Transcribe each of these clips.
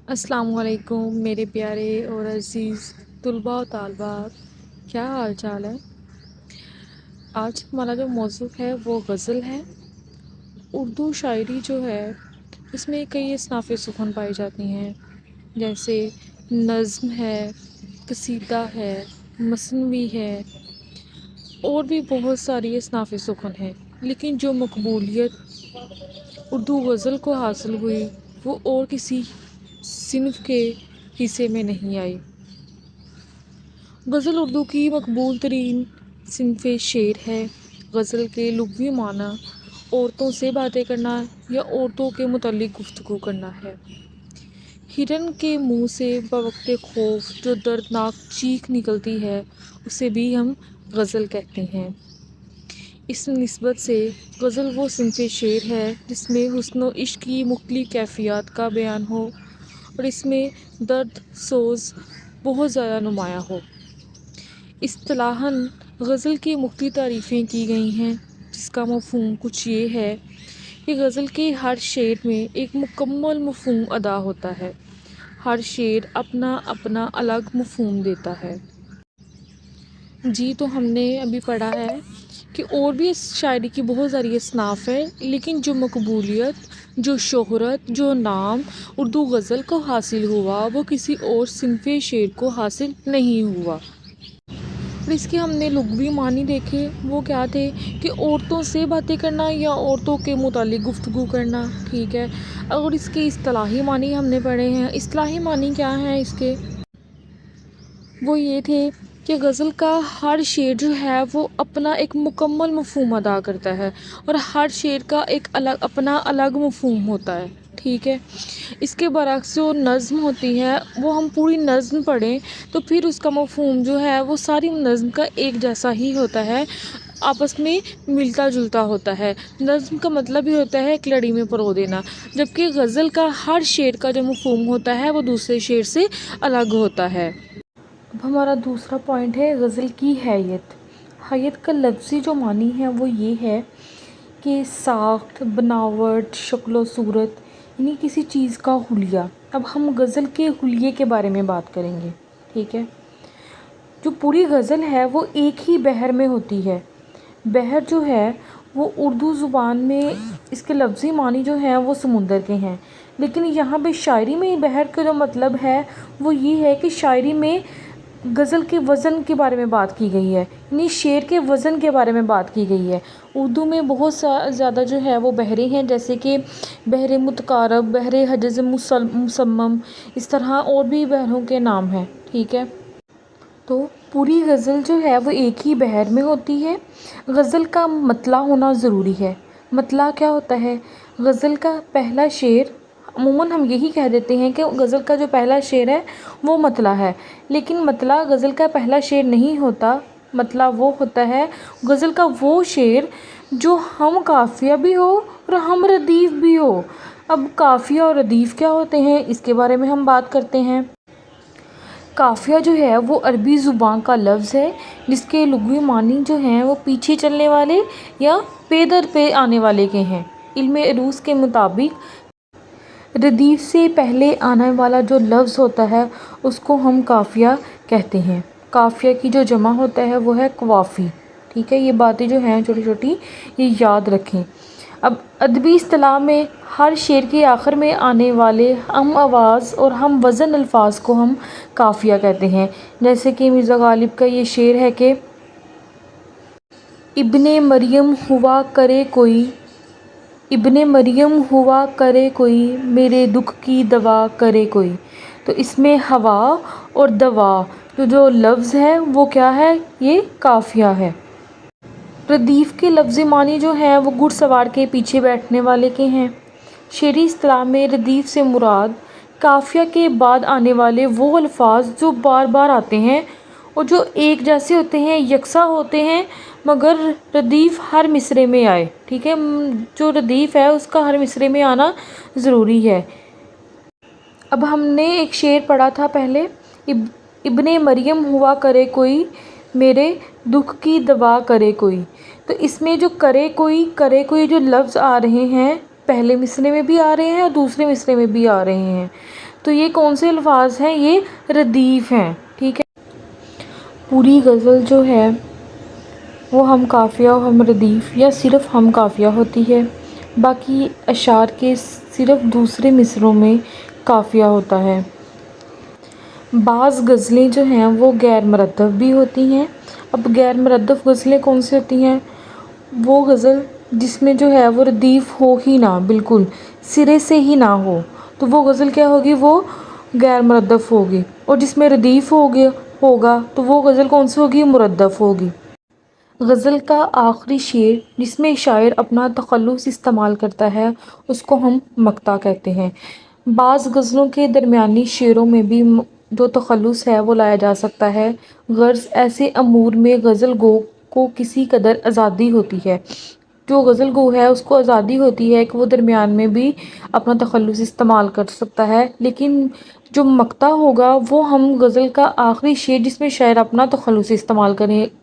السلام علیکم میرے پیارے اور عزیز طلباء و طالبات، کیا حال چال ہے؟ آج ہمارا جو موضوع ہے وہ غزل ہے۔ اردو شاعری جو ہے اس میں کئی اصناف سخن پائی جاتی ہیں، جیسے نظم ہے، قصیدہ ہے، مثنوی ہے، اور بھی بہت ساری اصناف سخن ہیں۔ لیکن جو مقبولیت اردو غزل کو حاصل ہوئی وہ اور کسی صنف کے حصے میں نہیں آئی۔ غزل اردو کی مقبول ترین صنف شعر ہے۔ غزل کے لغوی معنی عورتوں سے باتیں کرنا یا عورتوں کے متعلق گفتگو کرنا ہے۔ ہرن کے منہ سے بوقت خوف جو دردناک چیخ نکلتی ہے اسے بھی ہم غزل کہتے ہیں۔ اس نسبت سے غزل وہ صنف شعر ہے جس میں حسن و عشق کی مختلف کیفیات کا بیان ہو اور اس میں درد سوز بہت زیادہ نمایاں ہو۔ اصطلاحاً غزل کی مختلف تعریفیں کی گئی ہیں، جس کا مفہوم کچھ یہ ہے کہ غزل کے ہر شعر میں ایک مکمل مفہوم ادا ہوتا ہے۔ ہر شعر اپنا اپنا الگ مفہوم دیتا ہے۔ جی تو ہم نے ابھی پڑھا ہے کہ اور بھی اس شاعری کی بہت ساری اصناف ہے، لیکن جو مقبولیت، جو شہرت، جو نام اردو غزل کو حاصل ہوا وہ کسی اور صنف شعر کو حاصل نہیں ہوا۔ اور اس کے ہم نے لغوی معنی دیکھے، وہ کیا تھے کہ عورتوں سے باتیں کرنا یا عورتوں کے متعلق گفتگو کرنا، ٹھیک ہے۔ اور اس کے اصطلاحی معنی ہم نے پڑھے ہیں۔ اصطلاحی معنی کیا ہیں اس کے؟ وہ یہ تھے کہ غزل کا ہر شعر جو ہے وہ اپنا ایک مکمل مفہوم ادا کرتا ہے اور ہر شعر کا ایک اپنا الگ مفہوم ہوتا ہے، ٹھیک ہے۔ اس کے برعکس جو نظم ہوتی ہے وہ ہم پوری نظم پڑھیں تو پھر اس کا مفہوم جو ہے وہ ساری نظم کا ایک جیسا ہی ہوتا ہے، آپس میں ملتا جلتا ہوتا ہے۔ نظم کا مطلب ہی ہوتا ہے ایک لڑی میں پرو دینا، جبکہ غزل کا ہر شعر کا جو مفہوم ہوتا ہے وہ دوسرے شعر سے الگ ہوتا ہے۔ اب ہمارا دوسرا پوائنٹ ہے غزل کی حیت۔ حیت کا لفظی جو معنی ہے وہ یہ ہے کہ ساخت، بناوٹ، شکل و صورت، یعنی کسی چیز کا حلیہ۔ اب ہم غزل کے حلیے کے بارے میں بات کریں گے، ٹھیک ہے۔ جو پوری غزل ہے وہ ایک ہی بحر میں ہوتی ہے۔ بحر جو ہے وہ اردو زبان میں اس کے لفظی معنی جو ہیں وہ سمندر کے ہیں، لیکن یہاں پہ شاعری میں بحر کا جو مطلب ہے وہ یہ ہے کہ شاعری میں غزل کے وزن کے بارے میں بات کی گئی ہے، یعنی شعر کے وزن کے بارے میں بات کی گئی ہے۔ اردو میں بہت زیادہ جو ہے وہ بحریں ہیں، جیسے کہ بحر متقارب، بحر حجز مسمم، اس طرح اور بھی بحروں کے نام ہیں، ٹھیک ہے۔ تو پوری غزل جو ہے وہ ایک ہی بحر میں ہوتی ہے۔ غزل کا مطلع ہونا ضروری ہے۔ مطلع کیا ہوتا ہے؟ غزل کا پہلا شعر، عموماً ہم یہی کہہ دیتے ہیں کہ غزل کا جو پہلا شعر ہے وہ مطلع ہے، لیکن مطلع غزل کا پہلا شعر نہیں ہوتا۔ مطلع وہ ہوتا ہے غزل کا وہ شعر جو ہم قافیہ بھی ہو اور ہم ردیف بھی ہو۔ اب قافیہ اور ردیف کیا ہوتے ہیں اس کے بارے میں ہم بات کرتے ہیں۔ قافیہ جو ہے وہ عربی زبان کا لفظ ہے جس کے لغوی معنی جو ہیں وہ پیچھے چلنے والے یا پے در پے آنے والے کے ہیں۔ علم عروض کے مطابق ردیف سے پہلے آنے والا جو لفظ ہوتا ہے اس کو ہم قافیہ کہتے ہیں۔ قافیہ کی جو جمع ہوتا ہے وہ ہے قوافی، ٹھیک ہے۔ یہ باتیں جو ہیں چھوٹی چھوٹی یہ یاد رکھیں۔ اب ادبی اصطلاح میں ہر شعر کے آخر میں آنے والے ہم آواز اور ہم وزن الفاظ کو ہم قافیہ کہتے ہیں، جیسے کہ مرزا غالب کا یہ شعر ہے کہ ابن مریم ہوا کرے کوئی، ابن مریم ہوا کرے کوئی، میرے دکھ کی دوا کرے کوئی۔ تو اس میں ہوا اور دوا جو لفظ ہے وہ کیا ہے؟ یہ قافیہ ہے۔ ردیف کے لفظی معنی جو ہیں وہ گھڑ سوار کے پیچھے بیٹھنے والے کے ہیں۔ شعری اصطلاح میں ردیف سے مراد قافیہ کے بعد آنے والے وہ الفاظ جو بار بار آتے ہیں اور جو ایک جیسے ہوتے ہیں، یکساں ہوتے ہیں، مگر ردیف ہر مصرعے میں آئے، ٹھیک ہے۔ جو ردیف ہے اس کا ہر مصرعے میں آنا ضروری ہے۔ اب ہم نے ایک شعر پڑھا تھا پہلے، ابن مریم ہوا کرے کوئی، میرے دکھ کی دوا کرے کوئی۔ تو اس میں جو کرے کوئی جو لفظ آ رہے ہیں پہلے مصرعے میں بھی آ رہے ہیں اور دوسرے مصرعے میں بھی آ رہے ہیں۔ تو یہ کون سے الفاظ ہیں؟ یہ ردیف ہیں، ٹھیک ہے۔ پوری غزل جو ہے وہ ہم قافیہ و ہم ردیف یا صرف ہم قافیہ ہوتی ہے، باقی اشعار کے صرف دوسرے مصرعوں میں قافیہ ہوتا ہے۔ بعض غزلیں جو ہیں وہ غیر مرتب بھی ہوتی ہیں۔ اب غیر مرتب غزلیں کون سی ہوتی ہیں؟ وہ غزل جس میں جو ہے وہ ردیف ہو ہی نہ، بالکل سرے سے ہی نہ ہو، تو وہ غزل کیا ہوگی؟ وہ غیر مردف ہوگی۔ اور جس میں ردیف ہوگا تو وہ غزل کون سی ہوگی؟ مردف ہوگی۔ غزل کا آخری شعر جس میں شاعر اپنا تخلص استعمال کرتا ہے اس کو ہم مقطع کہتے ہیں۔ بعض غزلوں کے درمیانی شعروں میں بھی جو تخلص ہے وہ لایا جا سکتا ہے، غرض ایسے امور میں غزل گو کو کسی قدر آزادی ہوتی ہے، جو غزل گو ہے اس کو آزادی ہوتی ہے کہ وہ درمیان میں بھی اپنا تخلص استعمال کر سکتا ہے، لیکن جو مقطع ہوگا وہ ہم غزل کا آخری شعر جس میں شاعر اپنا تخلص استعمال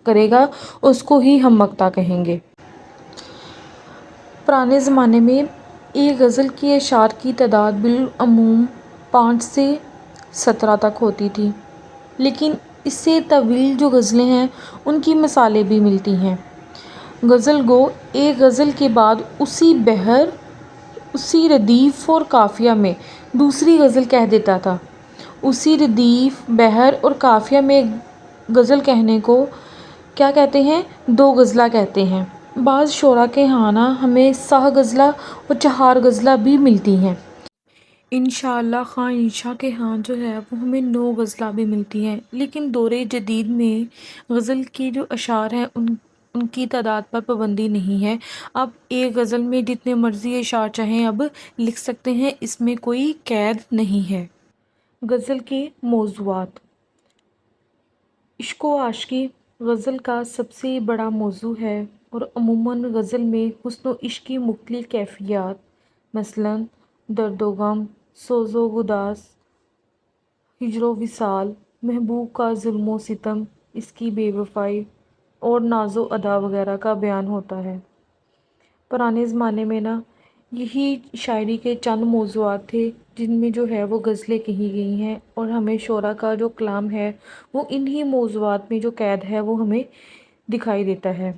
کرے گا اس کو ہی ہم مقطع کہیں گے۔ پرانے زمانے میں ایک غزل کی اشعار کی تعداد بالعموم 5 سے 17 تک ہوتی تھی، لیکن اس سے طویل جو غزلیں ہیں ان کی مثالیں بھی ملتی ہیں۔ غزل گو ایک غزل کے بعد اسی بحر، اسی ردیف اور قافیہ میں دوسری غزل کہہ دیتا تھا۔ اسی ردیف، بحر اور قافیہ میں غزل کہنے کو کیا کہتے ہیں؟ دو غزلہ کہتے ہیں۔ بعض شعراء کے ہاں ہمیں سہ غزلہ اور چہار غزلہ بھی ملتی ہیں۔ انشاءاللہ خاں انشا کے ہاں جو ہے وہ ہمیں 9 غزلہ بھی ملتی ہیں، لیکن دور جدید میں غزل کے جو اشعار ہیں ان کی تعداد پر پابندی نہیں ہے۔ اب ایک غزل میں جتنے مرضی اشعار چاہیں اب لکھ سکتے ہیں، اس میں کوئی قید نہیں ہے۔ غزل کے موضوعات: عشق و عاشقی غزل کا سب سے بڑا موضوع ہے اور عموماً غزل میں حسن و عشق کی مختلف کیفیات، مثلاً درد و غم، سوز و گداز، ہجر و وصال، محبوب کا ظلم و ستم، اس کی بے وفائی اور ناز و ادا وغیرہ کا بیان ہوتا ہے۔ پرانے زمانے میں یہی شاعری کے چند موضوعات تھے جن میں جو ہے وہ غزلیں کہی گئی ہیں، اور ہمیں شعراء کا جو کلام ہے وہ انہی موضوعات میں جو قید ہے وہ ہمیں دکھائی دیتا ہے۔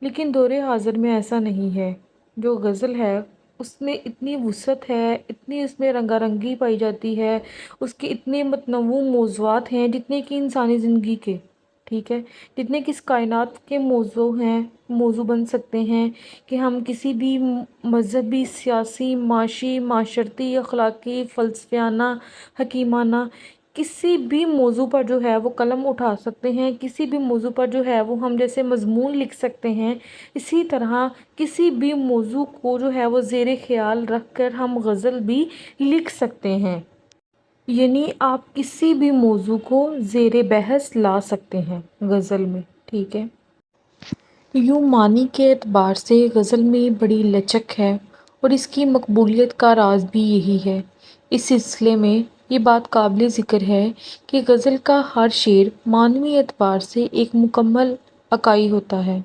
لیکن دور حاضر میں ایسا نہیں ہے۔ جو غزل ہے اس میں اتنی وسعت ہے، اتنی اس میں رنگا رنگی پائی جاتی ہے، اس کے اتنے متنوع موضوعات ہیں جتنے کہ انسانی زندگی کے، ٹھیک ہے، جتنے کہ اس کائنات کے موضوع بن سکتے ہیں کہ ہم کسی بھی مذہبی، سیاسی، معاشی، معاشرتی، اخلاقی، فلسفیانہ، حکیمانہ کسی بھی موضوع پر جو ہے وہ قلم اٹھا سکتے ہیں، کسی بھی موضوع پر جو ہے وہ ہم جیسے مضمون لکھ سکتے ہیں، اسی طرح کسی بھی موضوع کو جو ہے وہ زیر خیال رکھ کر ہم غزل بھی لکھ سکتے ہیں۔ یعنی آپ کسی بھی موضوع کو زیر بحث لا سکتے ہیں غزل میں، ٹھیک ہے۔ یوں معنی کے اعتبار سے غزل میں بڑی لچک ہے اور اس کی مقبولیت کا راز بھی یہی ہے۔ اس سلسلے میں یہ بات قابل ذکر ہے کہ غزل کا ہر شعر معنوی اعتبار سے ایک مکمل اکائی ہوتا ہے،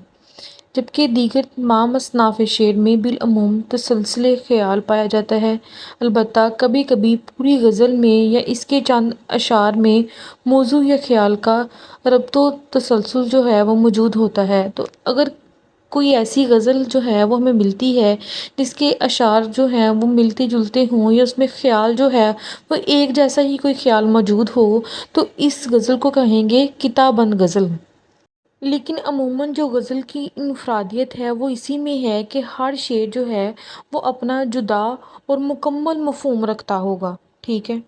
جبکہ دیگر تمام اصناف شعر میں بالعموم تسلسل خیال پایا جاتا ہے۔ البتہ کبھی کبھی پوری غزل میں یا اس کے چند اشعار میں موضوع یا خیال کا ربط و تسلسل جو ہے وہ موجود ہوتا ہے۔ تو اگر کوئی ایسی غزل جو ہے وہ ہمیں ملتی ہے جس کے اشعار جو ہیں وہ ملتے جلتے ہوں یا اس میں خیال جو ہے وہ ایک جیسا ہی کوئی خیال موجود ہو تو اس غزل کو کہیں گے کتابند غزل۔ لیکن عموماً جو غزل کی انفرادیت ہے وہ اسی میں ہے کہ ہر شعر جو ہے وہ اپنا جدا اور مکمل مفہوم رکھتا ہوگا، ٹھیک ہے۔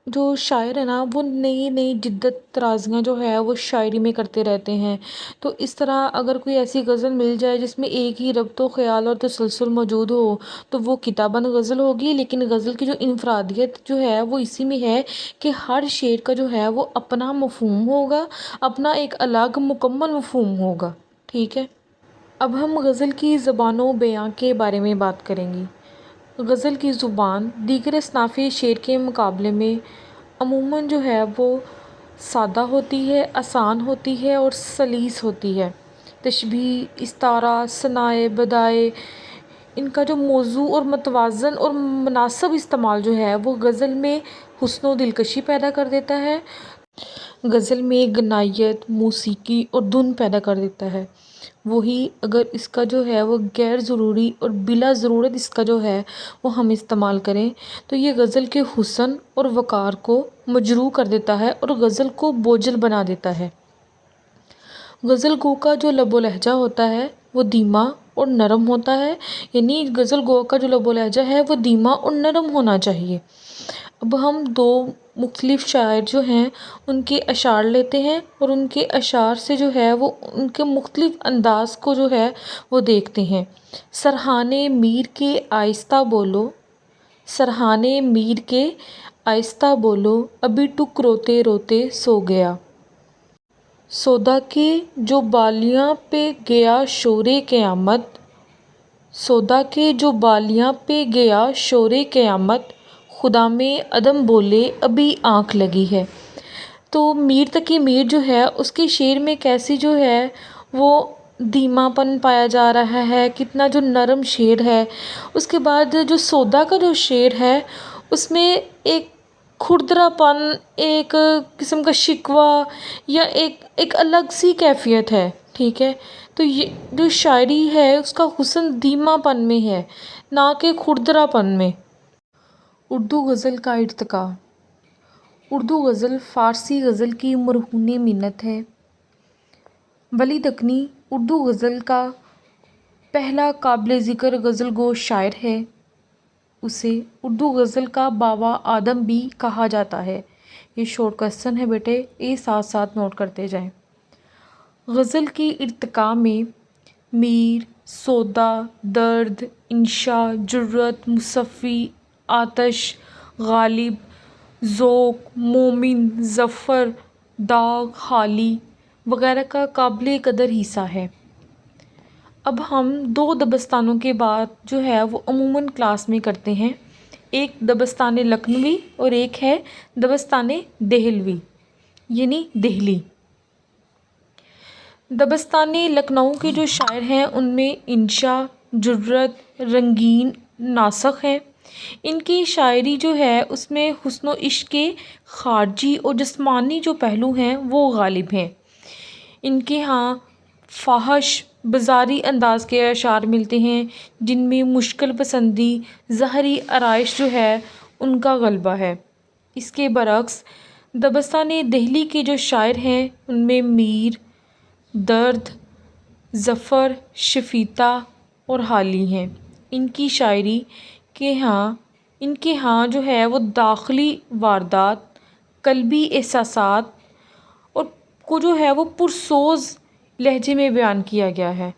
جو شاعر ہے وہ نئی نئی جدت طرازیاں جو ہے وہ شاعری میں کرتے رہتے ہیں، تو اس طرح اگر کوئی ایسی غزل مل جائے جس میں ایک ہی ربط و خیال اور تسلسل موجود ہو تو وہ کتابند غزل ہوگی۔ لیکن غزل کی جو انفرادیت جو ہے وہ اسی میں ہے کہ ہر شعر کا جو ہے وہ اپنا مفہوم ہوگا، اپنا ایک الگ مکمل مفہوم ہوگا، ٹھیک ہے۔ اب ہم غزل کی زبان و بیان کے بارے میں بات کریں گے۔ غزل کی زبان دیگر اصناف شعر کے مقابلے میں عموماً جو ہے وہ سادہ ہوتی ہے، آسان ہوتی ہے اور سلیس ہوتی ہے۔ تشبیہ، استعارہ، ثنائے، بدائے، ان کا جو موضوع اور متوازن اور مناسب استعمال جو ہے وہ غزل میں حسن و دلکشی پیدا کر دیتا ہے، غزل میں غنائیت، موسیقی اور دھن پیدا کر دیتا ہے۔ وہی اگر اس کا جو ہے وہ غیر ضروری اور بلا ضرورت اس کا جو ہے وہ ہم استعمال کریں تو یہ غزل کے حسن اور وقار کو مجروح کر دیتا ہے اور غزل کو بوجھل بنا دیتا ہے۔ غزل گو کا جو لب و لہجہ ہوتا ہے وہ دھیما اور نرم ہوتا ہے، یعنی غزل گو کا جو لب و لہجہ ہے وہ دھیما اور نرم ہونا چاہیے۔ اب ہم دو مختلف شاعر جو ہیں ان کے اشعار لیتے ہیں اور ان کے اشعار سے جو ہے وہ ان کے مختلف انداز کو جو ہے وہ دیکھتے ہیں۔ سرہانے میر کے آہستہ بولو، سرہانے میر کے آہستہ بولو، ابھی ٹک روتے روتے سو گیا۔ سودا کے جو بالیاں پہ گیا شور قیامت، سودا کے جو بالیاں پہ گیا شور قیامت، خدا میں عدم بولے ابھی آنکھ لگی ہے۔ تو میر تقی میر جو ہے اس کے شعر میں کیسی جو ہے وہ دھیما پن پایا جا رہا ہے، کتنا جو نرم شعر ہے۔ اس کے بعد جو سودا کا جو شعر ہے اس میں ایک کھردرا پن، ایک قسم کا شکوہ یا ایک الگ سی کیفیت ہے، ٹھیک ہے۔ تو یہ جو شاعری ہے اس کا حسن دھیما پن میں ہے، نہ کہ کھردرا پن میں۔ اردو غزل کا ارتقاء۔ اردو غزل فارسی غزل کی مرہون منت ہے۔ ولی دکنی اردو غزل کا پہلا قابل ذکر غزل گو شاعر ہے۔ اسے اردو غزل کا باوا آدم بھی کہا جاتا ہے۔ یہ شارٹ کوسچن ہے بیٹے، یہ ساتھ ساتھ نوٹ کرتے جائیں۔ غزل کی ارتقاء میں میر، سودا، درد، انشا، جرأت، مصفی، آتش، غالب، ذوق، مومن، ظفر، داغ، حالی وغیرہ کا قابل قدر حصہ ہے۔ اب ہم دو دبستانوں کے بعد جو ہے وہ عموماً کلاس میں کرتے ہیں، ایک دبستان لکھنوی اور ایک ہے دبستان دہلوی یعنی دہلی۔ دبستان لکھنؤ کے جو شاعر ہیں ان میں انشا، جرأت، رنگین، ناسخ ہیں۔ ان کی شاعری جو ہے اس میں حسن و عشق کے خارجی اور جسمانی جو پہلو ہیں وہ غالب ہیں۔ ان کے ہاں فحش، بازاری انداز کے اشعار ملتے ہیں جن میں مشکل پسندی، ظاہری آرائش جو ہے ان کا غلبہ ہے۔ اس کے برعکس دبستان دہلی کے جو شاعر ہیں ان میں میر، درد، ظفر، شفیتہ اور حالی ہیں۔ ان کی شاعری ان کے ہاں جو ہے وہ داخلی واردات، قلبی احساسات اور کو جو ہے وہ پرسوز لہجے میں بیان کیا گیا ہے،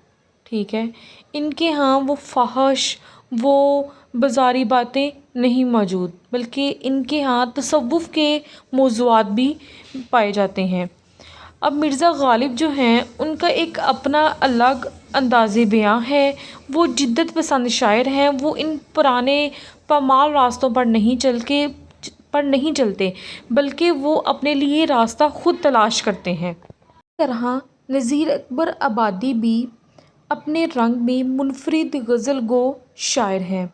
ٹھیک ہے۔ ان کے ہاں وہ فحش، وہ بازاری باتیں نہیں موجود، بلکہ ان کے ہاں تصوف کے موضوعات بھی پائے جاتے ہیں۔ اب مرزا غالب جو ہیں ان کا ایک اپنا الگ انداز بیاں ہے، وہ جدت پسند شاعر ہیں، وہ ان پرانے پامال راستوں پر نہیں چلتے بلکہ وہ اپنے لیے راستہ خود تلاش کرتے ہیں۔ اس طرح نذیر اکبر آبادی بھی اپنے رنگ میں منفرد غزل گو شاعر ہیں۔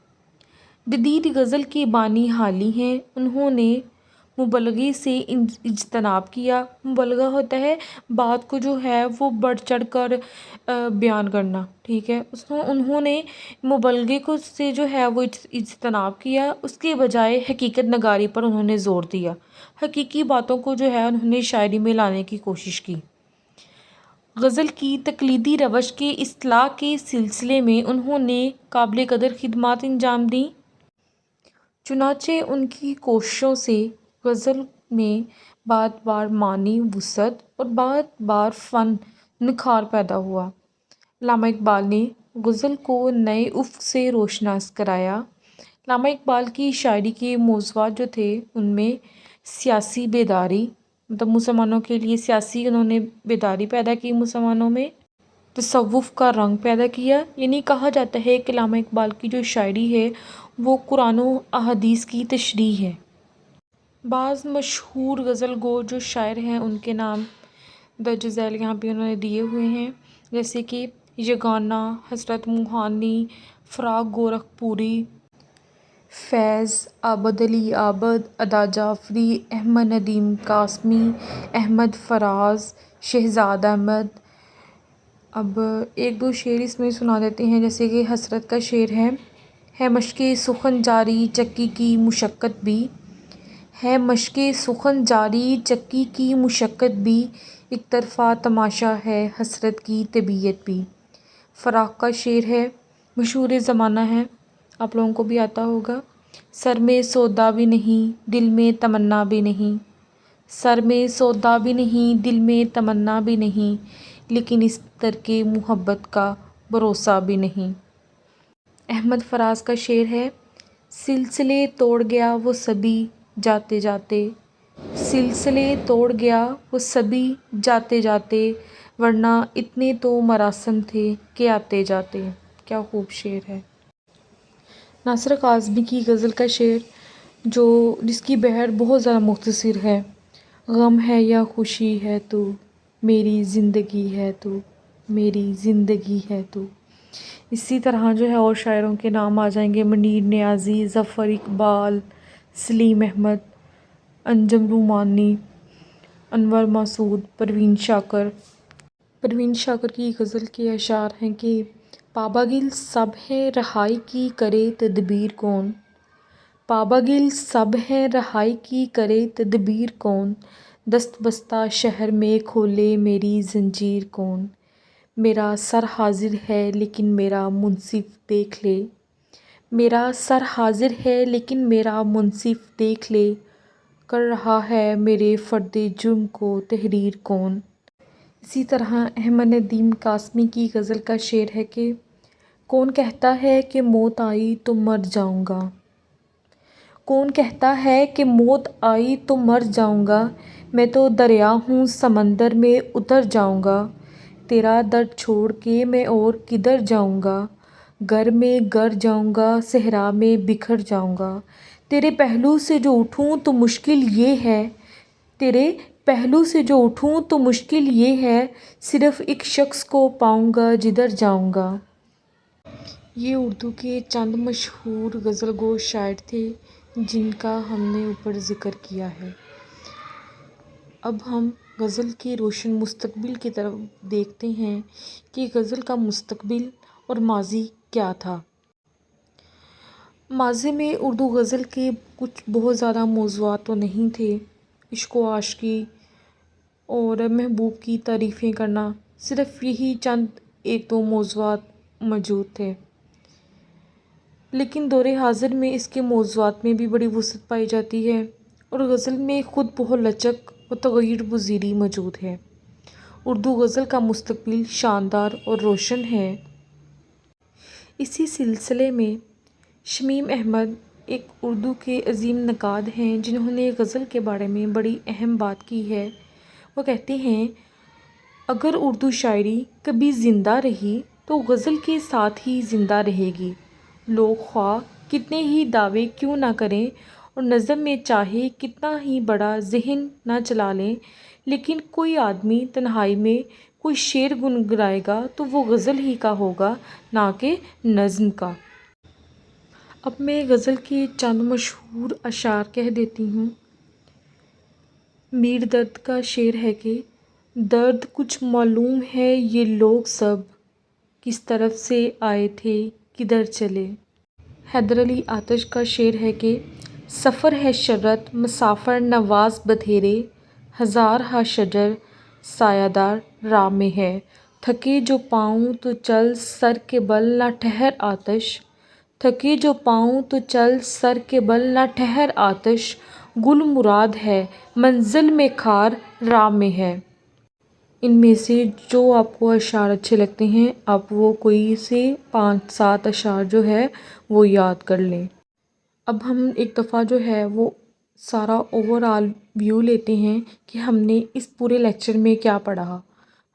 جدید غزل کے بانی حالی ہیں۔ انہوں نے مبالغے سے اجتناب کیا۔ مبالغہ ہوتا ہے بات کو جو ہے وہ بڑھ چڑھ کر بیان کرنا، ٹھیک ہے۔ انہوں نے مبالغے سے جو ہے وہ اجتناب کیا، اس کے بجائے حقیقت نگاری پر انہوں نے زور دیا، حقیقی باتوں کو جو ہے انہوں نے شاعری میں لانے کی کوشش کی۔ غزل کی تقلیدی روش کے اصلاح کے سلسلے میں انہوں نے قابل قدر خدمات انجام دیں۔ چنانچہ ان کی کوششوں سے غزل میں بار بار معنی وسعت اور بار بار فن نکھار پیدا ہوا۔ علامہ اقبال نے غزل کو نئے افق سے روشناس کرایا۔ علامہ اقبال کی شاعری کے موضوعات جو تھے ان میں سیاسی بیداری، مطلب مسلمانوں کے لیے سیاسی انہوں نے بیداری پیدا کی، مسلمانوں میں تصوف کا رنگ پیدا کیا۔ یعنی کہا جاتا ہے کہ علامہ اقبال کی جو شاعری ہے وہ قرآن و احادیث کی تشریح ہے۔ بعض مشہور غزل گو جو شاعر ہیں ان کے نام درج ذیل یہاں پہ انہوں نے دیے ہوئے ہیں، جیسے کہ یگانہ، حضرت موہانی، فراق گورکھپوری، فیض، عابد علی عابد، ادا جعفری، احمد ندیم قاسمی، احمد فراز، شہزاد احمد۔ اب ایک دو شعر اس میں سنا دیتے ہیں، جیسے کہ حسرت کا شعر ہے مشق سخن جاری چکی کی مشقت بھی، ہے مشق سخن جاری چکی کی مشقت بھی، ایک طرفہ تماشا ہے حسرت کی طبیعت بھی۔ فراق کا شعر ہے، مشہور زمانہ ہے، آپ لوگوں کو بھی آتا ہوگا۔ سر میں سودا بھی نہیں دل میں تمنا بھی نہیں، سر میں سودا بھی نہیں دل میں تمنا بھی نہیں، لیکن اس ترک محبت کا بھروسہ بھی نہیں۔ احمد فراز کا شعر ہے، سلسلے توڑ گیا وہ سبھی جاتے جاتے، سلسلے توڑ گیا وہ سبھی جاتے جاتے، ورنہ اتنے تو مراسم تھے کہ آتے جاتے۔ کیا خوب شعر ہے۔ ناصر کاظمی کی غزل کا شعر جس کی بحر بہت زیادہ مختصر ہے، غم ہے یا خوشی ہے تو میری زندگی ہے تو، میری زندگی ہے تو۔ اسی طرح جو ہے اور شاعروں کے نام آ جائیں گے، منیر نیازی، ظفر اقبال، سلیم احمد، انجم رومانی، انور مسعود، پروین شاکر۔ پروین شاکر کی غزل کے اشعار ہیں کہ پابگل سب ہے رہائی کی کرے تدبیر کون، پابگل سب ہے رہائی کی کرے تدبیر کون، دست بستہ شہر میں کھولے میری زنجیر کون، میرا سر حاضر ہے لیکن میرا منصف دیکھ لے، میرا سر حاضر ہے لیکن میرا منصف دیکھ لے، کر رہا ہے میرے فرد جرم کو تحریر کون۔ اسی طرح احمد ندیم قاسمی کی غزل کا شعر ہے کہ کون کہتا ہے کہ موت آئی تو مر جاؤں گا، کون کہتا ہے کہ موت آئی تو مر جاؤں گا، میں تو دریا ہوں سمندر میں اتر جاؤں گا، تیرا درد چھوڑ کے میں اور کدھر جاؤں گا، گھر میں گر جاؤں گا صحرا میں بکھر جاؤں گا، تیرے پہلو سے جو اٹھوں تو مشکل یہ ہے، تیرے پہلو سے جو اٹھوں تو مشکل یہ ہے، صرف ایک شخص کو پاؤں گا جدھر جاؤں گا۔ یہ اردو کے چند مشہور غزل گو شاعر تھے جن کا ہم نے اوپر ذکر کیا ہے۔ اب ہم غزل کے روشن مستقبل کی طرف دیکھتے ہیں کہ غزل کا مستقبل اور ماضی کیا تھا۔ ماضی میں اردو غزل کے کچھ بہت زیادہ موضوعات تو نہیں تھے، عشق و عاشقی اور محبوب کی تعریفیں کرنا، صرف یہی چند ایک دو موضوعات موجود تھے، لیکن دور حاضر میں اس کے موضوعات میں بھی بڑی وسعت پائی جاتی ہے اور غزل میں خود بہت لچک و تغیر پذیری موجود ہے۔ اردو غزل کا مستقبل شاندار اور روشن ہے۔ اسی سلسلے میں شمیم احمد ایک اردو کے عظیم نقاد ہیں جنہوں نے غزل کے بارے میں بڑی اہم بات کی ہے۔ وہ کہتے ہیں، اگر اردو شاعری کبھی زندہ رہی تو غزل کے ساتھ ہی زندہ رہے گی، لوگ خواہ کتنے ہی دعوے کیوں نہ کریں اور نظم میں چاہے کتنا ہی بڑا ذہن نہ چلا لیں، لیکن کوئی آدمی تنہائی میں کوئی شعر گنگنائے گا تو وہ غزل ہی کا ہوگا، نہ کہ نظم کا۔ اب میں غزل کے چند مشہور اشعار کہہ دیتی ہوں۔ میر درد کا شعر ہے کہ درد کچھ معلوم ہے یہ لوگ سب، کس طرف سے آئے تھے کدھر چلے۔ حیدر علی آتش کا شعر ہے کہ سفر ہے شرط مسافر نواز بتھیرے، ہزار ہا شجر سایہ دار راہ میں ہے، تھکے جو پاؤں تو چل سر کے بل نہ ٹھہر آتش، تھکے جو پاؤں تو چل سر کے بل نہ ٹھہر آتش، گل مراد ہے منزل میں خار راہ میں ہے۔ ان میں سے جو آپ کو اشعار اچھے لگتے ہیں آپ وہ کوئی سے 5-7 اشعار جو ہے وہ یاد کر لیں۔ اب ہم ایک دفعہ جو ہے وہ سارا اوور آل ویو لیتے ہیں کہ ہم نے اس پورے لیکچر میں کیا پڑھا۔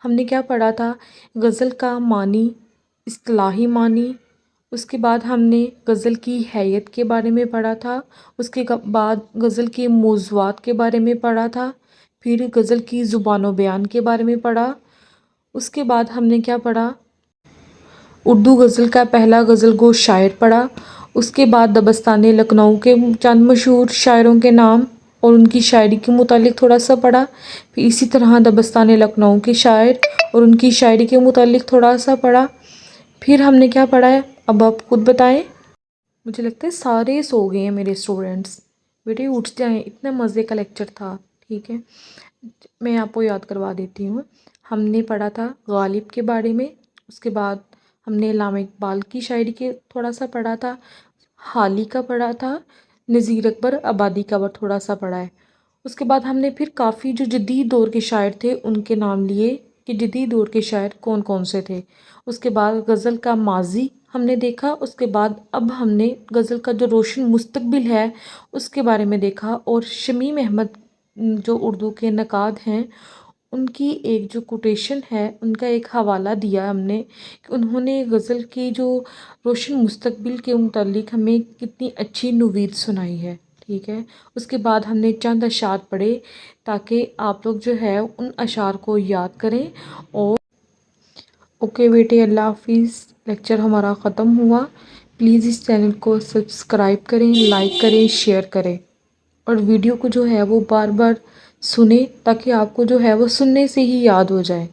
ہم نے کیا پڑھا تھا؟ غزل کا معنی، اصطلاحی معنی، اس کے بعد ہم نے غزل کی ہیئت کے بارے میں پڑھا تھا، اس کے بعد غزل کے موضوعات کے بارے میں پڑھا تھا، پھر غزل کی زبان و بیان کے بارے میں پڑھا، اس کے بعد ہم نے کیا پڑھا؟ اردو غزل کا پہلا غزل گو شاعر پڑھا، اس کے بعد دبستان لکھنؤ کے چند مشہور شاعروں کے نام اور ان کی شاعری کے متعلق تھوڑا سا پڑھا، پھر اسی طرح دبستان لکھنؤ کے شاعر اور ان کی شاعری کے متعلق تھوڑا سا پڑھا، پھر ہم نے کیا پڑھا ہے اب آپ خود بتائیں۔ مجھے لگتا ہے سارے سو گئے ہیں میرے اسٹوڈنٹس، بیٹے اٹھ جائیں، اتنا مزے کا لیکچر تھا، ٹھیک ہے۔ میں آپ کو یاد کروا دیتی ہوں، ہم نے پڑھا تھا غالب کے بارے میں، اس کے بعد ہم نے علامہ اقبال کی شاعری کے تھوڑا سا پڑھا تھا، حالی کا پڑھا تھا، نذیر اکبر آبادی کا تھوڑا سا پڑھا ہے۔ اس کے بعد ہم نے پھر کافی جو جدید دور کے شاعر تھے ان کے نام لیے کہ جدید دور کے شاعر کون کون سے تھے۔ اس کے بعد غزل کا ماضی ہم نے دیکھا، اس کے بعد اب ہم نے غزل کا جو روشن مستقبل ہے اس کے بارے میں دیکھا، اور شمیم احمد جو اردو کے نقاد ہیں ان کی ایک جو کوٹیشن ہے، ان کا ایک حوالہ دیا ہم نے کہ انہوں نے غزل کی جو روشن مستقبل کے متعلق ہمیں کتنی اچھی نوید سنائی ہے، ٹھیک ہے۔ اس کے بعد ہم نے چند اشعار پڑھے تاکہ آپ لوگ جو ہے ان اشعار کو یاد کریں۔ اور اوکے بیٹے، اللہ حافظ، لیکچر ہمارا ختم ہوا۔ پلیز اس چینل کو سبسکرائب کریں، لائک کریں، شیئر کریں، اور ویڈیو کو جو ہے وہ بار بار سنیں تاکہ آپ کو جو ہے وہ سننے سے ہی یاد ہو جائے۔